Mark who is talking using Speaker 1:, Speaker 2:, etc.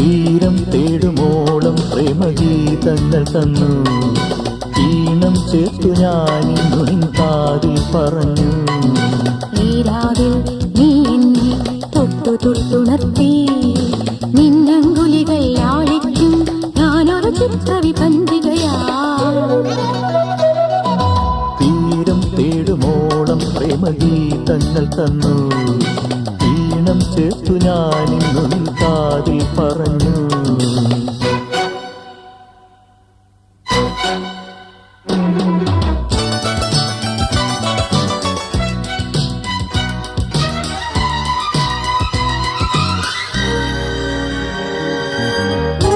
Speaker 1: തീരം തേടുമോളം പ്രേമഗീതങ്ങൾ തന്നു. ഈണം ചേർത്തു ഞാനിന്നു നിൻ കാതിൽ പറഞ്ഞു.
Speaker 2: ഈ രാവിൽ നീ എന്നെ തൊട്ടു തൊട്ടുണർത്തി. നിന്നങ്കുലികൾ ലാളിക്കും ഞാനൊരു ചിത്രവിപഞ്ചികയാ.
Speaker 1: തീരം തേടുമോളം പ്രേമഗീതങ്ങൾ തന്നു. ഈണം ചേർത്തു ഞാനിന്നു നിൻ കാതിൽ പറഞ്ഞു.